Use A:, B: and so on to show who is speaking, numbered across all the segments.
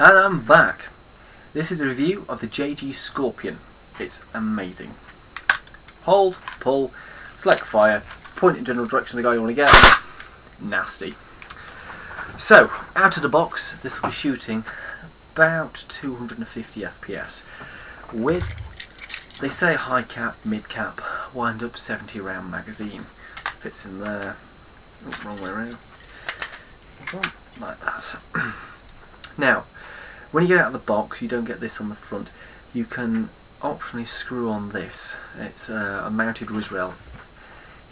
A: And I'm back. This is a review of the JG Scorpion. It's amazing. Hold, pull, select fire, point in general direction of the guy you want to get. Nasty. So, out of the box, this will be shooting about 250 FPS with, they say high cap, mid cap, wind up 70 round magazine. Fits in there. Oh, wrong way around. Like that. Now, when you get out of the box, you don't get this on the front. You can optionally screw on this. It's a mounted Risrael.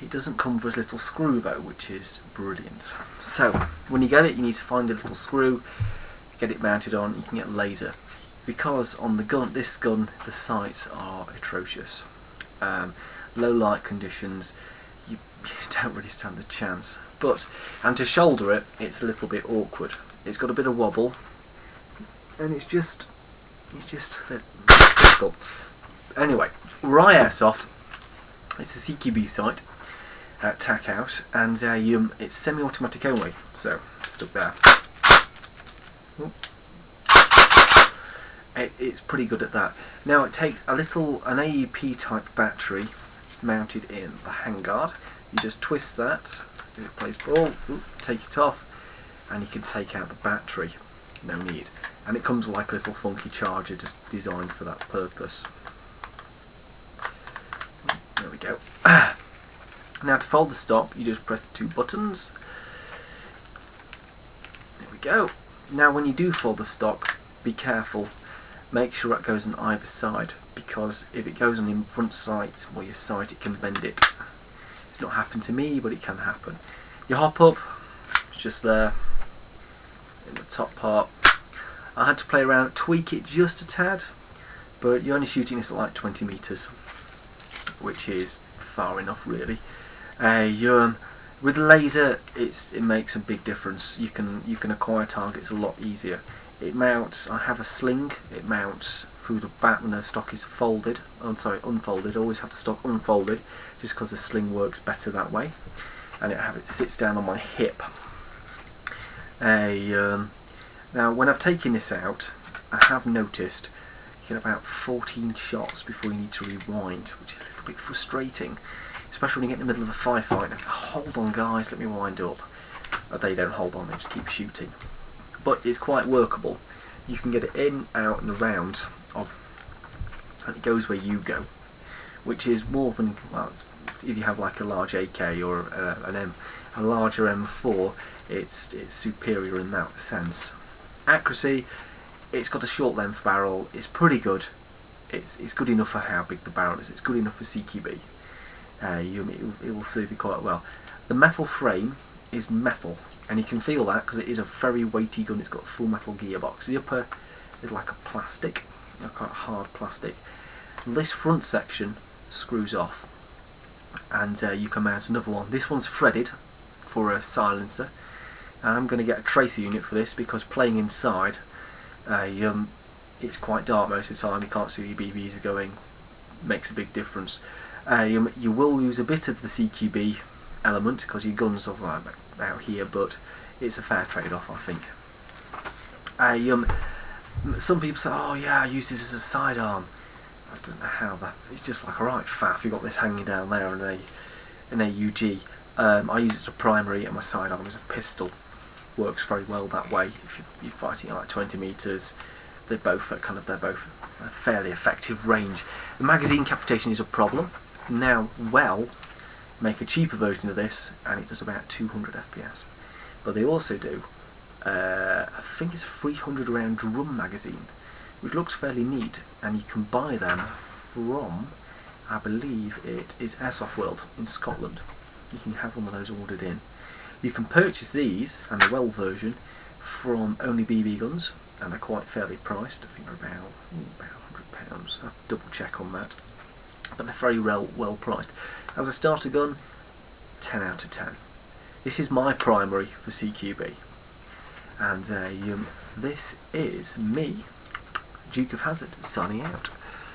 A: It doesn't come with a little screw though, which is brilliant. So, when you get it, you need to find a little screw, get it mounted on. You can get laser. Because on the gun, this gun, the sights are atrocious. Low light conditions, you don't really stand a chance. And to shoulder it, it's a little bit awkward. It's got a bit of wobble. And it's just difficult. Anyway, Rye Airsoft, it's a CQB site at Tack House, and it's semi-automatic only, so stuck there. It's pretty good at that. Now it takes an AEP type battery mounted in the handguard. You just twist that, it plays ball, take it off, and you can take out the battery. No need. And it comes with like a little funky charger just designed for that purpose. There we go. Now to fold the stock, you just press the two buttons. There we go. Now when you do fold the stock, be careful. Make sure it goes on either side, because if it goes on the front sight or your sight, it can bend it. It's not happened to me, but it can happen. You hop up, it's just there in the top part. I had to play around, tweak it just a tad, but you're only shooting this at like 20 meters, which is far enough really. With laser, it makes a big difference. You can acquire targets a lot easier. It mounts. I have a sling. It mounts through the back when the stock is folded. Unfolded. I always have the stock unfolded, just because the sling works better that way. And it sits down on my hip. Now, when I've taken this out, I have noticed you get about 14 shots before you need to rewind, which is a little bit frustrating, especially when you get in the middle of a firefight. Hold on, guys, let me wind up. They don't hold on; they just keep shooting. But it's quite workable. You can get it in, out, and around, and it goes where you go, which is more than if you have like a large AK or a larger M4, it's superior in that sense. Accuracy, it's got a short length barrel. It's pretty good. It's good enough for how big the barrel is. It's good enough for CQB. It will serve you quite well. The metal frame is metal, and you can feel that because it is a very weighty gun. It's got a full metal gearbox. The upper is like a plastic, quite hard plastic. This front section screws off, and you can mount another one. This one's threaded for a silencer. I'm going to get a tracer unit for this because playing inside, it's quite dark most of the time. You can't see where your BBs are going. Makes a big difference. You will lose a bit of the CQB element because your gun's out here, but it's a fair trade-off, I think. Some people say, "Oh yeah, I use this as a sidearm." I don't know how that. It's just like, alright, faff. You got this hanging down there in an AUG. I use it as a primary, and my sidearm is a pistol. Works very well that way. If you're fighting at like 20 meters, they're both a fairly effective range. The magazine capitation is a problem. Now, make a cheaper version of this, and it does about 200 FPS. But they also do, I think it's a 300 round drum magazine, which looks fairly neat, and you can buy them from, I believe it is Airsoft World in Scotland. You can have one of those ordered in. You can purchase these, and the well version, from Only BB Guns, and they're quite fairly priced. I think they're about £100. I'll have to double check on that. But they're very well priced. As a starter gun, 10 out of 10. This is my primary for CQB. And this is me, Duke of Hazard, signing out.